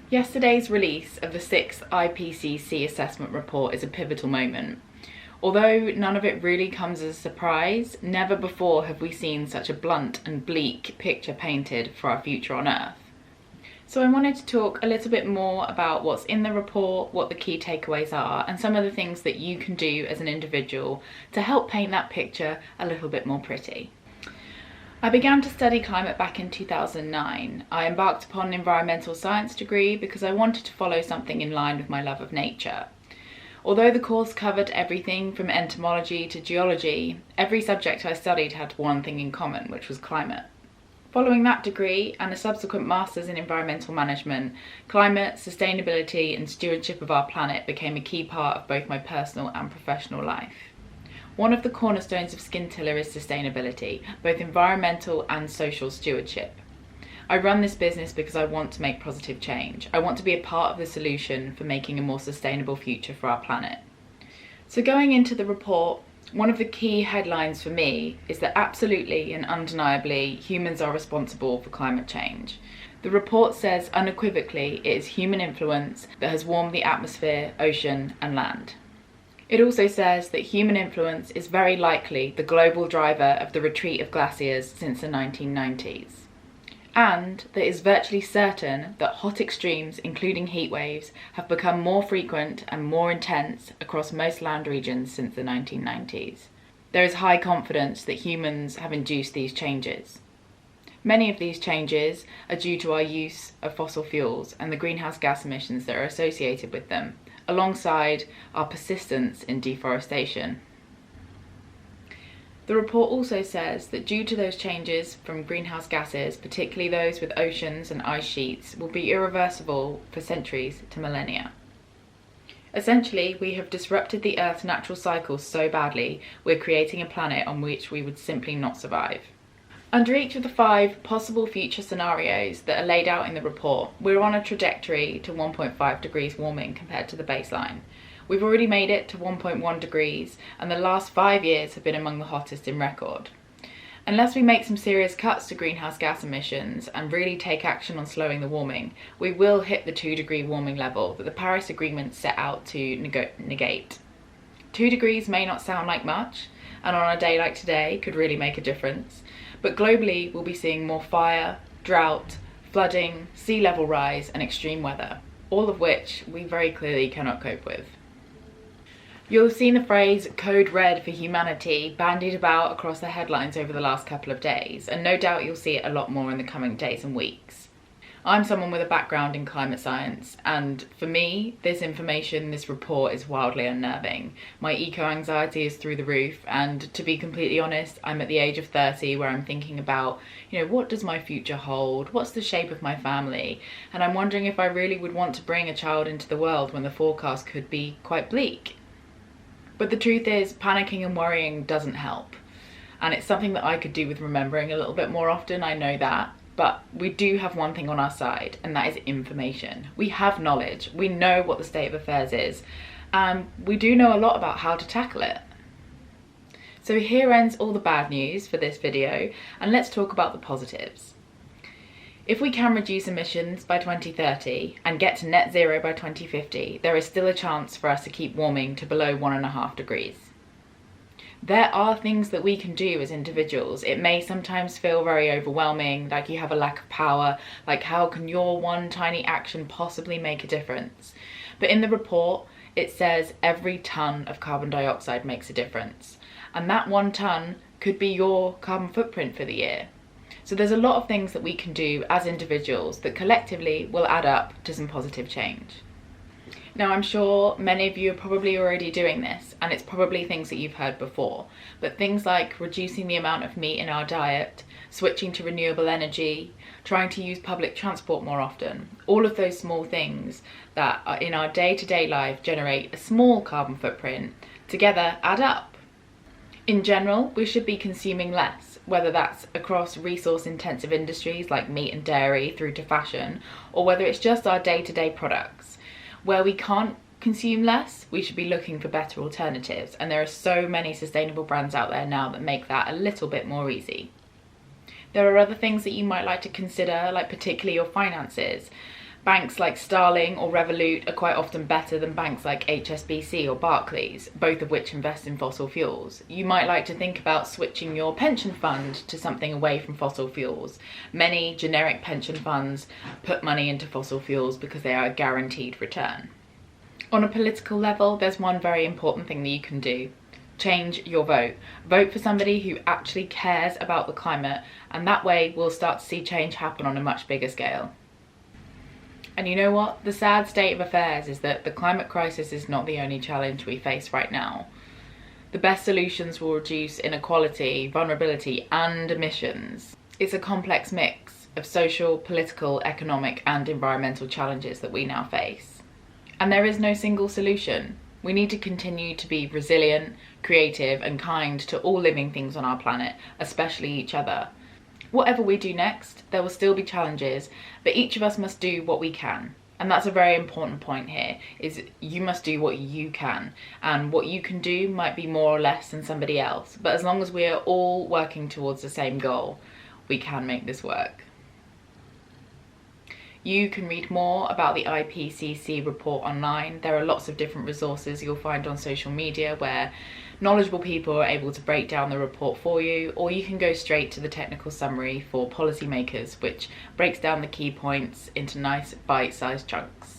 Yesterday's release of the 6th IPCC assessment report is a pivotal moment. Although none of it really comes as a surprise, never before have we seen such a blunt and bleak picture painted for our future on Earth. So I wanted to talk a little bit more about what's in the report, what the key takeaways are, and some of the things that you can do as an individual to help paint that picture a little bit more pretty. I began to study climate back in 2009. I embarked upon an environmental science degree because I wanted to follow something in line with my love of nature. Although the course covered everything from entomology to geology, every subject I studied had one thing in common, which was climate. Following that degree and a subsequent master's in environmental management, climate, sustainability and stewardship of our planet became a key part of both my personal and professional life. One of the cornerstones of Scintilla is sustainability, both environmental and social stewardship. I run this business because I want to make positive change. I want to be a part of the solution for making a more sustainable future for our planet. So going into the report, one of the key headlines for me is that absolutely and undeniably humans are responsible for climate change. The report says unequivocally it is human influence that has warmed the atmosphere, ocean and land. It also says that human influence is very likely the global driver of the retreat of glaciers since the 1990s. And that it is virtually certain that hot extremes, including heat waves, have become more frequent and more intense across most land regions since the 1990s. There is high confidence that humans have induced these changes. Many of these changes are due to our use of fossil fuels and the greenhouse gas emissions that are associated with them, alongside our persistence in deforestation. The report also says that due to those changes from greenhouse gases, particularly those with oceans and ice sheets, will be irreversible for centuries to millennia. Essentially, we have disrupted the Earth's natural cycles so badly, we're creating a planet on which we would simply not survive. Under each of the 5 possible future scenarios that are laid out in the report, we're on a trajectory to 1.5 degrees warming compared to the baseline. We've already made it to 1.1 degrees, and the last 5 years have been among the hottest in record. Unless we make some serious cuts to greenhouse gas emissions and really take action on slowing the warming, we will hit the 2-degree warming level that the Paris Agreement set out to negate. 2 degrees may not sound like much, and on a day like today could really make a difference, but globally we'll be seeing more fire, drought, flooding, sea level rise and extreme weather, all of which we very clearly cannot cope with. You'll have seen the phrase "Code Red for Humanity" bandied about across the headlines over the last couple of days, and no doubt you'll see it a lot more in the coming days and weeks. I'm someone with a background in climate science, and for me, this information, this report is wildly unnerving. My eco-anxiety is through the roof, and to be completely honest, I'm at the age of 30 where I'm thinking about, what does my future hold? What's the shape of my family? And I'm wondering if I really would want to bring a child into the world when the forecast could be quite bleak. But the truth is, panicking and worrying doesn't help. And it's something that I could do with remembering a little bit more often, I know that. But we do have one thing on our side, and that is information. We have knowledge, we know what the state of affairs is, and we do know a lot about how to tackle it. So here ends all the bad news for this video, and let's talk about the positives. If we can reduce emissions by 2030 and get to net zero by 2050, there is still a chance for us to keep warming to below 1.5 degrees. There are things that we can do as individuals. It may sometimes feel very overwhelming, like you have a lack of power, like how can your one tiny action possibly make a difference? But in the report, it says every tonne of carbon dioxide makes a difference. And that 1 tonne could be your carbon footprint for the year. So there's a lot of things that we can do as individuals that collectively will add up to some positive change. Now, I'm sure many of you are probably already doing this, and it's probably things that you've heard before, but things like reducing the amount of meat in our diet, switching to renewable energy, trying to use public transport more often, all of those small things that are in our day-to-day life generate a small carbon footprint, together add up. In general, we should be consuming less, whether that's across resource-intensive industries like meat and dairy through to fashion, or whether it's just our day-to-day products. Where we can't consume less, we should be looking for better alternatives, and there are so many sustainable brands out there now that make that a little bit more easy. There are other things that you might like to consider, like particularly your finances. Banks like Starling or Revolut are quite often better than banks like HSBC or Barclays, both of which invest in fossil fuels. You might like to think about switching your pension fund to something away from fossil fuels. Many generic pension funds put money into fossil fuels because they are a guaranteed return. On a political level, there's one very important thing that you can do. Change your vote. Vote for somebody who actually cares about the climate, and that way we'll start to see change happen on a much bigger scale. And you know what? The sad state of affairs is that the climate crisis is not the only challenge we face right now. The best solutions will reduce inequality, vulnerability, and emissions. It's a complex mix of social, political, economic, and environmental challenges that we now face. And there is no single solution. We need to continue to be resilient, creative, and kind to all living things on our planet, especially each other. Whatever we do next, there will still be challenges, but each of us must do what we can. And that's a very important point here, is you must do what you can. And what you can do might be more or less than somebody else. But as long as we are all working towards the same goal, we can make this work. You can read more about the IPCC report online. There are lots of different resources you'll find on social media where knowledgeable people are able to break down the report for you, or you can go straight to the technical summary for policymakers, which breaks down the key points into nice bite-sized chunks.